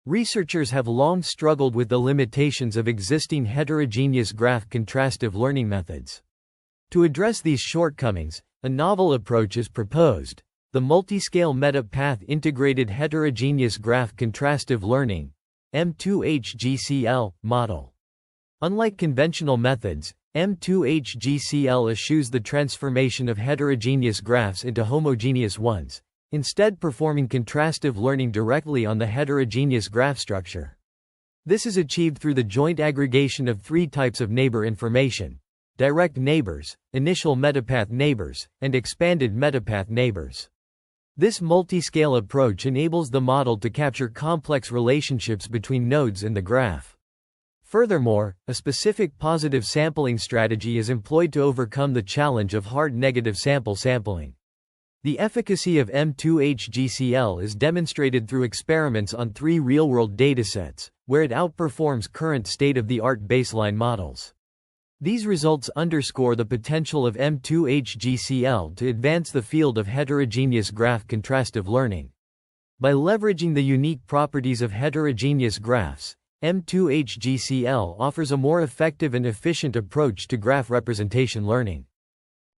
Researchers have long struggled with the limitations of existing heterogeneous graph contrastive learning methods. To address these shortcomings, a novel approach is proposed: the multiscale meta-path integrated heterogeneous graph contrastive learning (M2HGCL) model. Unlike conventional methods, M2HGCL eschews the transformation of heterogeneous graphs into homogeneous ones, instead performing contrastive learning directly on the heterogeneous graph structure. This is achieved through the joint aggregation of three types of neighbor information: direct neighbors, initial metapath neighbors, and expanded metapath neighbors. This multi-scale approach enables the model to capture complex relationships between nodes in the graph. Furthermore, a specific positive sampling strategy is employed to overcome the challenge of hard negative sampling. The efficacy of M2HGCL is demonstrated through experiments on 3 real-world datasets, where it outperforms current state-of-the-art baseline models. These results underscore the potential of M2HGCL to advance the field of heterogeneous graph contrastive learning. By leveraging the unique properties of heterogeneous graphs, M2HGCL offers a more effective and efficient approach to graph representation learning.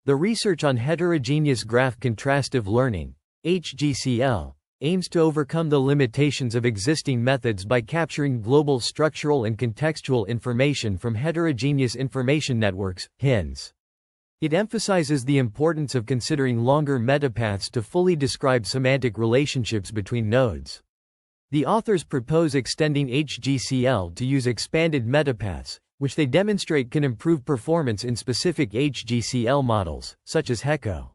The research on heterogeneous graph contrastive learning (HGCL) aims to overcome the limitations of existing methods by capturing global structural and contextual information from heterogeneous information networks (HINs). It emphasizes the importance of considering longer metapaths to fully describe semantic relationships between nodes. The authors propose extending HGCL to use expanded metapaths, which they demonstrate can improve performance in specific HGCL models, such as HECO.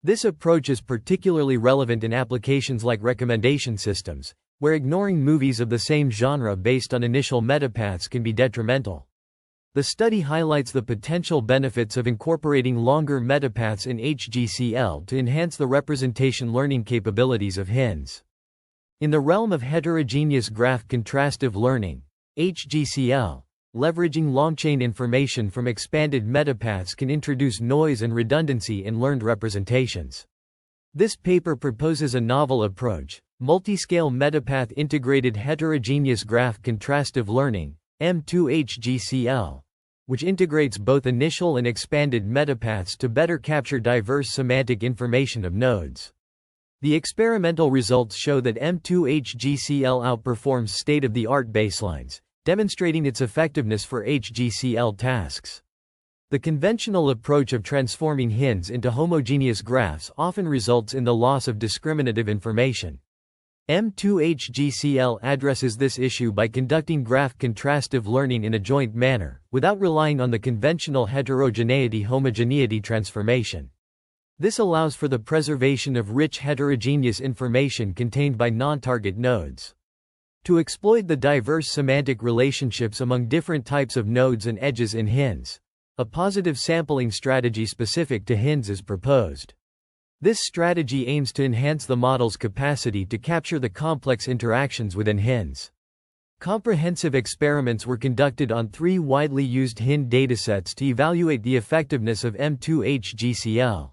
This approach is particularly relevant in applications like recommendation systems, where ignoring movies of the same genre based on initial metapaths can be detrimental. The study highlights the potential benefits of incorporating longer metapaths in HGCL to enhance the representation learning capabilities of HINs. In the realm of heterogeneous graph contrastive learning (HGCL), leveraging long-chain information from expanded metapaths can introduce noise and redundancy in learned representations. This paper proposes a novel approach: multiscale metapath integrated heterogeneous graph contrastive learning (M2HGCL), which integrates both initial and expanded metapaths to better capture diverse semantic information of nodes. The experimental results show that M2HGCL outperforms state-of-the-art baselines, demonstrating its effectiveness for HGCL tasks. The conventional approach of transforming HINs into homogeneous graphs often results in the loss of discriminative information. M2HGCL addresses this issue by conducting graph contrastive learning in a joint manner, without relying on the conventional heterogeneity-homogeneity transformation. This allows for the preservation of rich heterogeneous information contained by non-target nodes. To exploit the diverse semantic relationships among different types of nodes and edges in HINs, a positive sampling strategy specific to HINs is proposed. This strategy aims to enhance the model's capacity to capture the complex interactions within HINs. Comprehensive experiments were conducted on 3 widely used HIN datasets to evaluate the effectiveness of M2HGCL.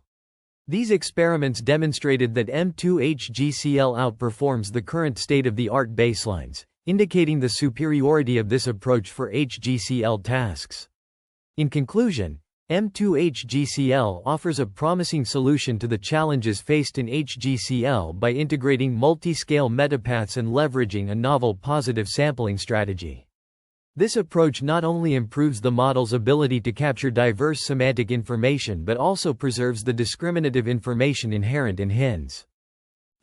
These experiments demonstrated that M2HGCL outperforms the current state-of-the-art baselines, indicating the superiority of this approach for HGCL tasks. In conclusion, M2HGCL offers a promising solution to the challenges faced in HGCL by integrating multi-scale metapaths and leveraging a novel positive sampling strategy. This approach not only improves the model's ability to capture diverse semantic information but also preserves the discriminative information inherent in HINs.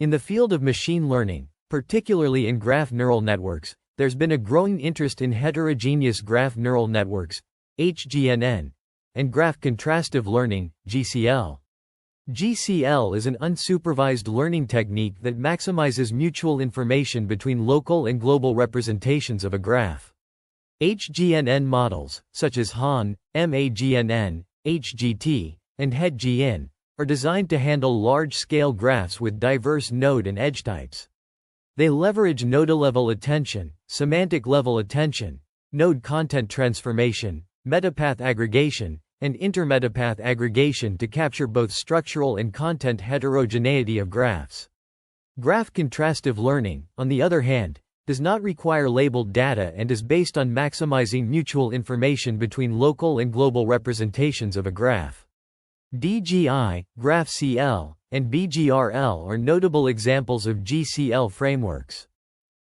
In the field of machine learning, particularly in graph neural networks, there's been a growing interest in heterogeneous graph neural networks (HGNN) and graph contrastive learning (GCL). GCL is an unsupervised learning technique that maximizes mutual information between local and global representations of a graph. HGNN models, such as Han, MAGNN, HGT, and HETGN, are designed to handle large-scale graphs with diverse node and edge types. They leverage node-level attention, semantic-level attention, node content transformation, metapath aggregation, and intermetapath aggregation to capture both structural and content heterogeneity of graphs. Graph contrastive learning, on the other hand, does not require labeled data and is based on maximizing mutual information between local and global representations of a graph. DGI, GraphCL, and BGRL are notable examples of GCL frameworks.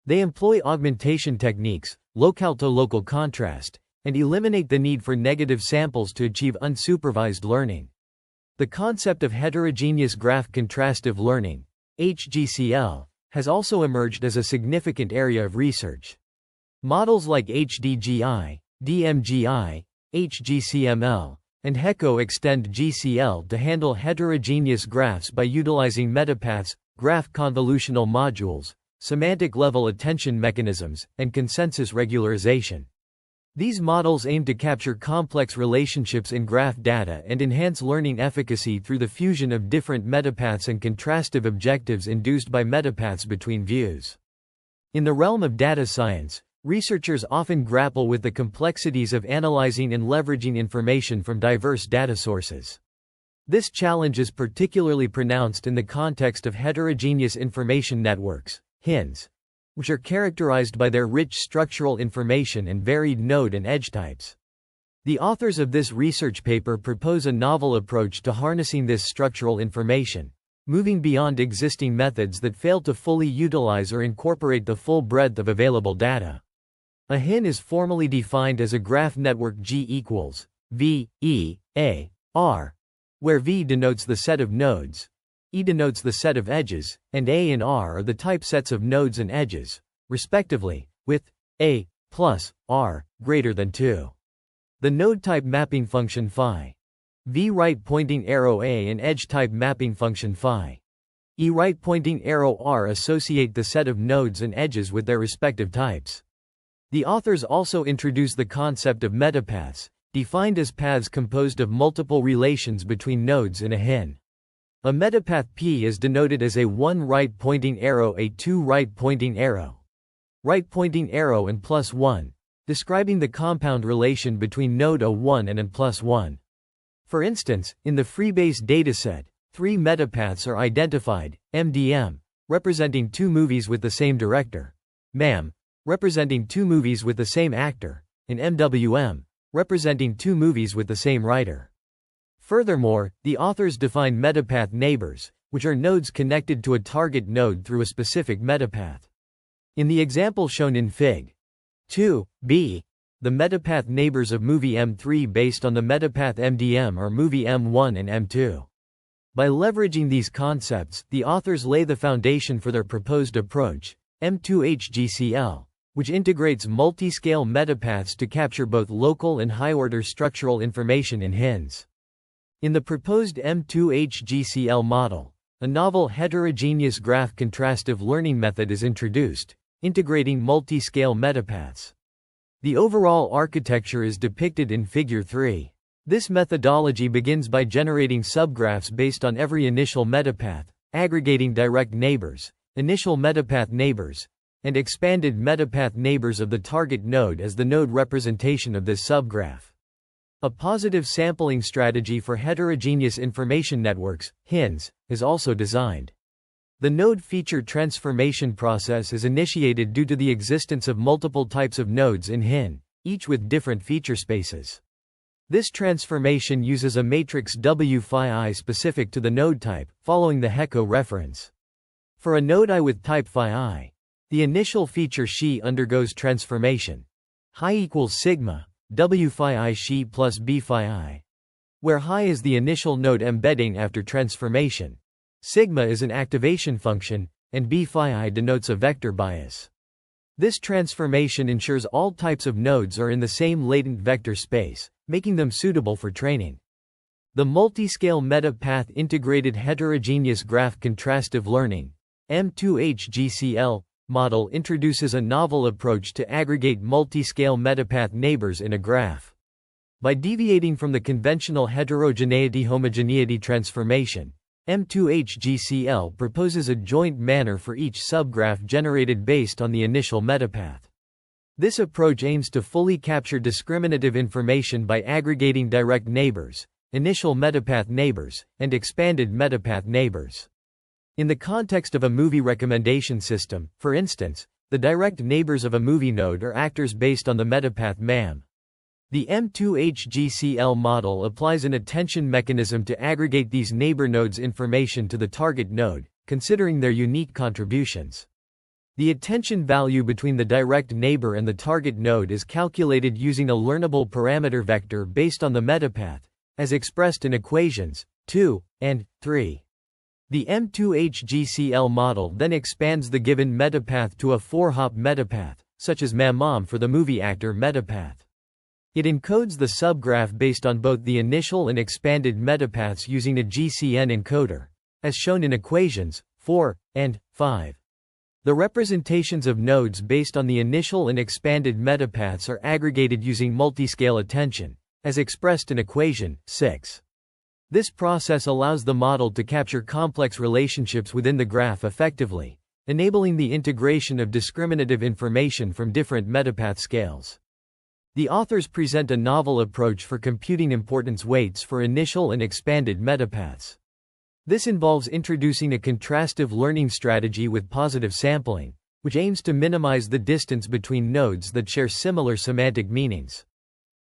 They employ augmentation techniques, locale-to-local contrast, and eliminate the need for negative samples to achieve unsupervised learning. The concept of heterogeneous graph contrastive learning, HGCL, has also emerged as a significant area of research. Models like HDGI, DMGI, HGCML, and HECO extend GCL to handle heterogeneous graphs by utilizing metapaths, graph convolutional modules, semantic-level attention mechanisms, and consensus regularization. These models aim to capture complex relationships in graph data and enhance learning efficacy through the fusion of different metapaths and contrastive objectives induced by metapaths between views. In the realm of data science, researchers often grapple with the complexities of analyzing and leveraging information from diverse data sources. This challenge is particularly pronounced in the context of heterogeneous information networks, HINs, which are characterized by their rich structural information and varied node and edge types. The authors of this research paper propose a novel approach to harnessing this structural information, moving beyond existing methods that fail to fully utilize or incorporate the full breadth of available data. A HIN is formally defined as a graph network G equals V, E, A, R, where V denotes the set of nodes, E denotes the set of edges, and A and R are the type sets of nodes and edges, respectively, with A plus R greater than 2. The node type mapping function phi V right pointing arrow A and edge type mapping function phi E right pointing arrow R associate the set of nodes and edges with their respective types. The authors also introduce the concept of metapaths, defined as paths composed of multiple relations between nodes in a HIN. A metapath P is denoted as a 1 right pointing arrow, a 2 right pointing arrow, and plus 1, describing the compound relation between node A1 and N plus 1. For instance, in the Freebase dataset, 3 metapaths are identified: MDM, representing 2 movies with the same director, MAM, representing 2 movies with the same actor, and MWM, representing 2 movies with the same writer. Furthermore, the authors define metapath neighbors, which are nodes connected to a target node through a specific metapath. In the example shown in Fig. 2b, the metapath neighbors of movie M3 based on the metapath MDM are movie M1 and M2. By leveraging these concepts, the authors lay the foundation for their proposed approach, M2HGCL, which integrates multi-scale metapaths to capture both local and high-order structural information in HINs. In the proposed M2HGCL model, a novel heterogeneous graph contrastive learning method is introduced, integrating multi-scale metapaths. The overall architecture is depicted in Figure 3. This methodology begins by generating subgraphs based on every initial metapath, aggregating direct neighbors, initial metapath neighbors, and expanded metapath neighbors of the target node as the node representation of this subgraph. A positive sampling strategy for heterogeneous information networks, HINs, is also designed. The node feature transformation process is initiated due to the existence of multiple types of nodes in HIN, each with different feature spaces. This transformation uses a matrix W phi I specific to the node type, following the HECO reference. For a node I with type phi I, the initial feature xi undergoes transformation. Hi equals sigma W phi I xi plus B phi I, where hi is the initial node embedding after transformation. Sigma is an activation function, and B phi I denotes a vector bias. This transformation ensures all types of nodes are in the same latent vector space, making them suitable for training. The multi-scale meta-path integrated heterogeneous graph contrastive learning M2HGCL model introduces a novel approach to aggregate multi-scale metapath neighbors in a graph. By deviating from the conventional heterogeneity-homogeneity transformation, M2HGCL proposes a joint manner for each subgraph generated based on the initial metapath. This approach aims to fully capture discriminative information by aggregating direct neighbors, initial metapath neighbors, and expanded metapath neighbors. In the context of a movie recommendation system, for instance, The direct neighbors of a movie node are actors based on the metapath MAM. The M2HGCL model applies an attention mechanism to aggregate these neighbor nodes' information to the target node, considering their unique contributions. The attention value between the direct neighbor and the target node is calculated using a learnable parameter vector based on the metapath, as expressed in equations 2 and 3. The M2HGCL model then expands the given metapath to a 4-hop metapath, such as MAM for the movie actor metapath. It encodes the subgraph based on both the initial and expanded metapaths using a GCN encoder, as shown in equations 4 and 5. The representations of nodes based on the initial and expanded metapaths are aggregated using multiscale attention, as expressed in equation 6. This process allows the model to capture complex relationships within the graph effectively, enabling the integration of discriminative information from different metapath scales. The authors present a novel approach for computing importance weights for initial and expanded metapaths. This involves introducing a contrastive learning strategy with positive sampling, which aims to minimize the distance between nodes that share similar semantic meanings.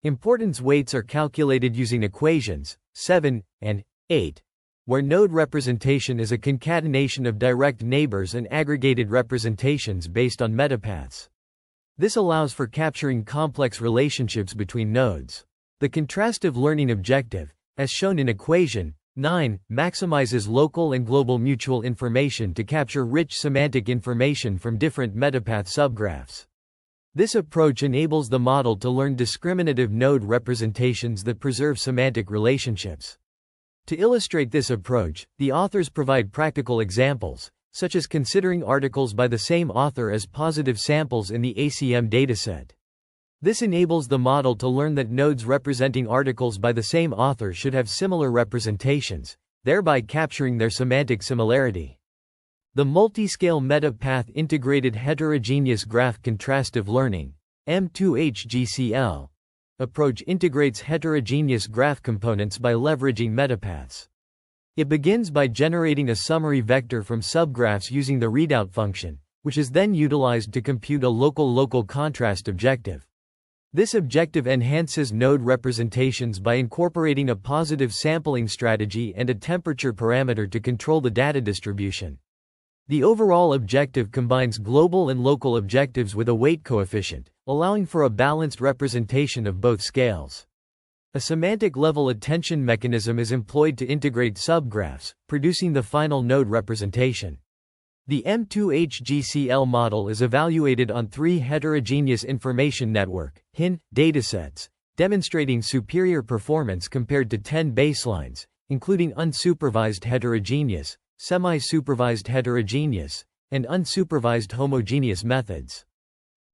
Importance weights are calculated using equations 7 and 8, where node representation is a concatenation of direct neighbors and aggregated representations based on metapaths. This allows for capturing complex relationships between nodes. The contrastive learning objective, as shown in equation 9, maximizes local and global mutual information to capture rich semantic information from different metapath subgraphs. This approach enables the model to learn discriminative node representations that preserve semantic relationships. To illustrate this approach, the authors provide practical examples, such as considering articles by the same author as positive samples in the ACM dataset. This enables the model to learn that nodes representing articles by the same author should have similar representations, thereby capturing their semantic similarity. The multiscale metapath integrated heterogeneous graph contrastive learning (M2HGCL) approach integrates heterogeneous graph components by leveraging metapaths. It begins by generating a summary vector from subgraphs using the readout function, which is then utilized to compute a local contrast objective. This objective enhances node representations by incorporating a positive sampling strategy and a temperature parameter to control the data distribution. The overall objective combines global and local objectives with a weight coefficient, allowing for a balanced representation of both scales. A semantic-level attention mechanism is employed to integrate subgraphs, producing the final node representation. The M2HGCL model is evaluated on 3 heterogeneous information network (HIN) datasets, demonstrating superior performance compared to 10 baselines, including unsupervised heterogeneous, semi-supervised heterogeneous, and unsupervised homogeneous methods.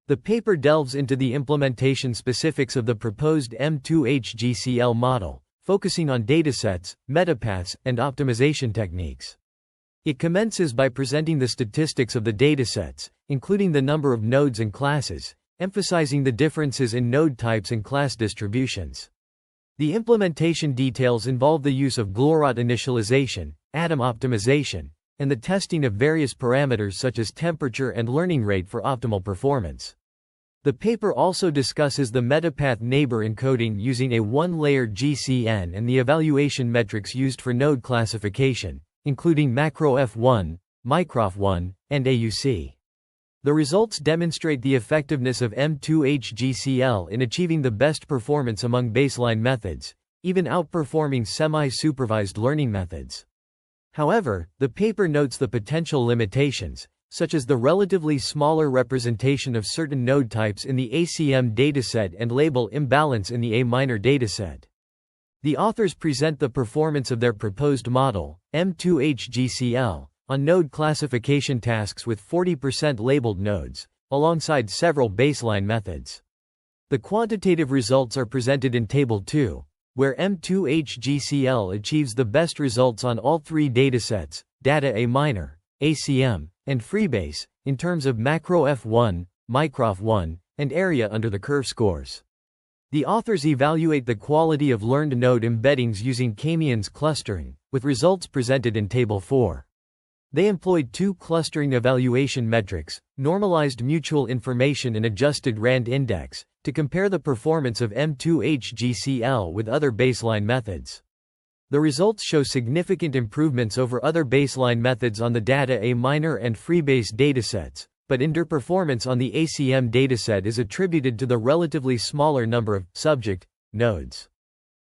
The paper delves into the implementation specifics of the proposed M2HGCL model, focusing on datasets, metapaths, and optimization techniques. It commences by presenting the statistics of the datasets, including the number of nodes and classes, emphasizing the differences in node types and class distributions. The implementation details involve the use of Glorot initialization, atom optimization, and the testing of various parameters such as temperature and learning rate for optimal performance. The paper also discusses the metapath neighbor encoding using a one-layered GCN and the evaluation metrics used for node classification, including macroF1, microF1, and AUC. The results demonstrate the effectiveness of M2HGCL in achieving the best performance among baseline methods, even outperforming semi-supervised learning methods. However, the paper notes the potential limitations, such as the relatively smaller representation of certain node types in the ACM dataset and label imbalance in the A minor dataset. The authors present the performance of their proposed model, M2HGCL, on node classification tasks with 40% labeled nodes, alongside several baseline methods. The quantitative results are presented in Table 2, where M2HGCL achieves the best results on all 3 datasets, data A minor, ACM, and Freebase, in terms of macroF1, microF1, and area under the curve scores. The authors evaluate the quality of learned node embeddings using K-means clustering, with results presented in Table 4. They employed two clustering evaluation metrics, normalized mutual information and adjusted RAND index, to compare the performance of M2HGCL with other baseline methods. The results show significant improvements over other baseline methods on the data A minor and freebase datasets, but underperformance on the ACM dataset is attributed to the relatively smaller number of subject nodes.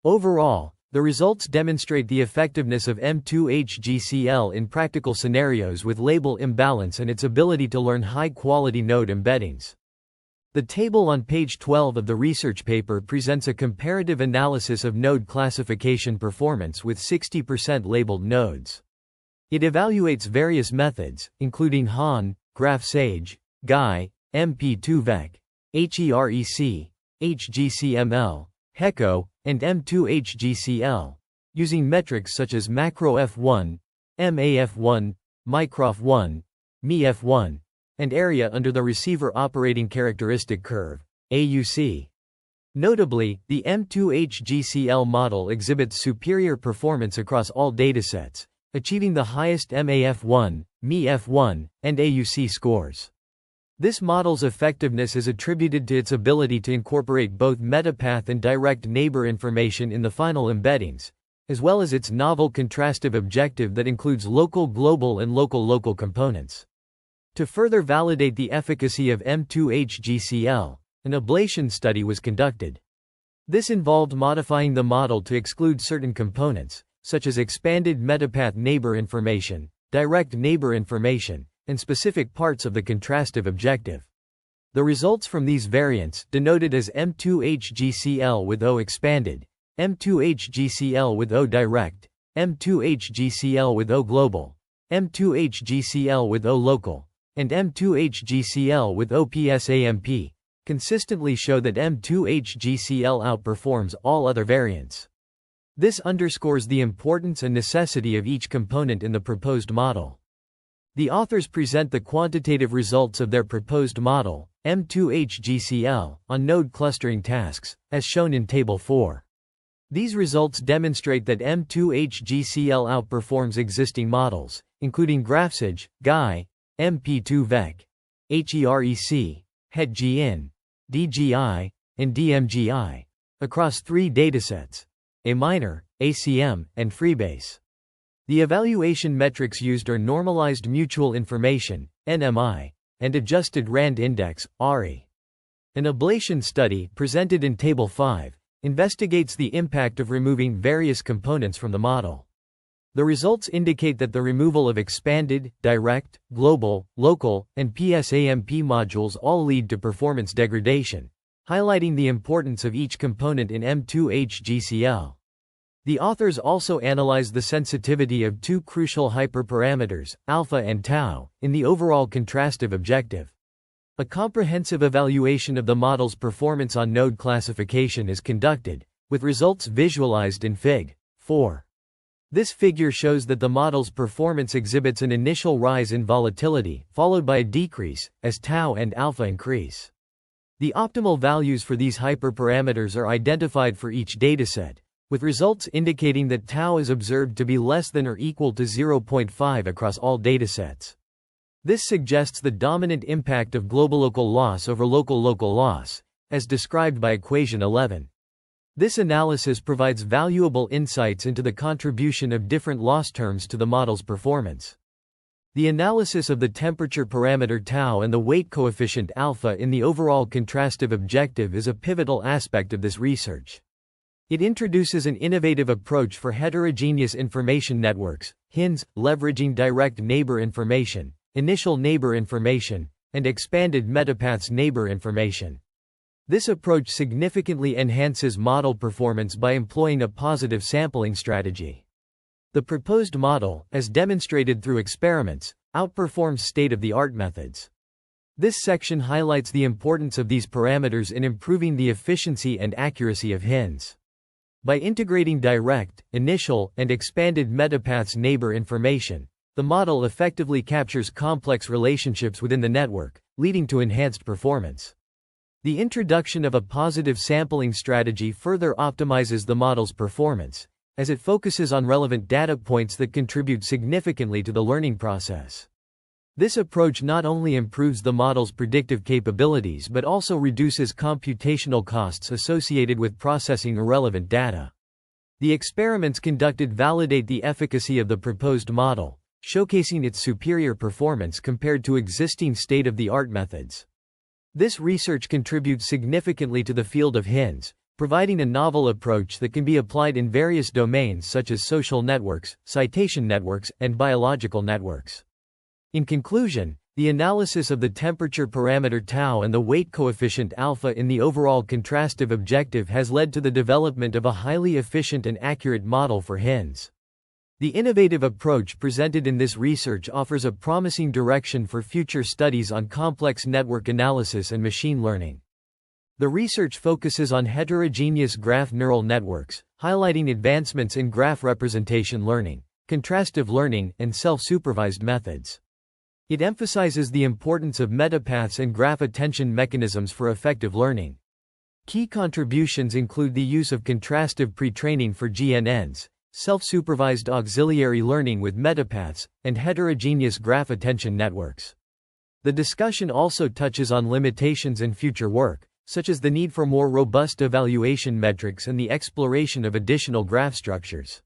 Overall, the results demonstrate the effectiveness of M2HGCL in practical scenarios with label imbalance and its ability to learn high-quality node embeddings. The table on page 12 of the research paper presents a comparative analysis of node classification performance with 60% labeled nodes. It evaluates various methods, including Han, GraphSage, GAI, MP2VEC, HEREC, HGCML, HECO, and M2HGCL, using metrics such as macroF1, MAF1, microF1, MeF1, and area under the receiver operating characteristic curve, AUC. Notably, the M2HGCL model exhibits superior performance across all datasets, achieving the highest MAF1, MeF1, and AUC scores. This model's effectiveness is attributed to its ability to incorporate both metapath and direct neighbor information in the final embeddings, as well as its novel contrastive objective that includes local global and local local components. To further validate the efficacy of M2HGCL, an ablation study was conducted. This involved modifying the model to exclude certain components, such as expanded metapath neighbor information, direct neighbor information, and specific parts of the contrastive objective. The results from these variants, denoted as M2HGCL with O expanded, M2HGCL with O direct, M2HGCL with O global, M2HGCL with O local, and M2HGCL with OPSAMP, consistently show that M2HGCL outperforms all other variants. This underscores the importance and necessity of each component in the proposed model. The authors present the quantitative results of their proposed model, M2HGCL, on node clustering tasks, as shown in Table 4. These results demonstrate that M2HGCL outperforms existing models, including GraphSage, GAI, MP2VEC, HEREC, HETGN, DGI, and DMGI, across 3 datasets: A minor, ACM, and freebase. The evaluation metrics used are normalized mutual information, NMI, and adjusted RAND index, ARI. An ablation study, presented in Table 5, investigates the impact of removing various components from the model. The results indicate that the removal of expanded, direct, global, local, and PSAMP modules all lead to performance degradation, highlighting the importance of each component in M2HGCL. The authors also analyzed the sensitivity of 2 crucial hyperparameters, alpha and tau, in the overall contrastive objective. A comprehensive evaluation of the model's performance on node classification is conducted, with results visualized in Fig. 4. This figure shows that the model's performance exhibits an initial rise in volatility, followed by a decrease, as tau and alpha increase. The optimal values for these hyperparameters are identified for each dataset, with results indicating that tau is observed to be less than or equal to 0.5 across all datasets. This suggests the dominant impact of global local loss over local local loss, as described by equation 11. This analysis provides valuable insights into the contribution of different loss terms to the model's performance. The analysis of the temperature parameter tau and the weight coefficient alpha in the overall contrastive objective is a pivotal aspect of this research. It introduces an innovative approach for heterogeneous information networks, HINs, leveraging direct neighbor information, initial neighbor information, and expanded metapaths neighbor information. This approach significantly enhances model performance by employing a positive sampling strategy. The proposed model, as demonstrated through experiments, outperforms state-of-the-art methods. This section highlights the importance of these parameters in improving the efficiency and accuracy of HINs. By integrating direct, initial, and expanded metapaths neighbor information, the model effectively captures complex relationships within the network, leading to enhanced performance. The introduction of a positive sampling strategy further optimizes the model's performance, as it focuses on relevant data points that contribute significantly to the learning process. This approach not only improves the model's predictive capabilities but also reduces computational costs associated with processing irrelevant data. The experiments conducted validate the efficacy of the proposed model, showcasing its superior performance compared to existing state-of-the-art methods. This research contributes significantly to the field of HINs, providing a novel approach that can be applied in various domains such as social networks, citation networks, and biological networks. In conclusion, the analysis of the temperature parameter tau and the weight coefficient alpha in the overall contrastive objective has led to the development of a highly efficient and accurate model for HINs. The innovative approach presented in this research offers a promising direction for future studies on complex network analysis and machine learning. The research focuses on heterogeneous graph neural networks, highlighting advancements in graph representation learning, contrastive learning, and self-supervised methods. It emphasizes the importance of metapaths and graph attention mechanisms for effective learning. Key contributions include the use of contrastive pre-training for GNNs, self-supervised auxiliary learning with metapaths, and heterogeneous graph attention networks. The discussion also touches on limitations in future work, such as the need for more robust evaluation metrics and the exploration of additional graph structures.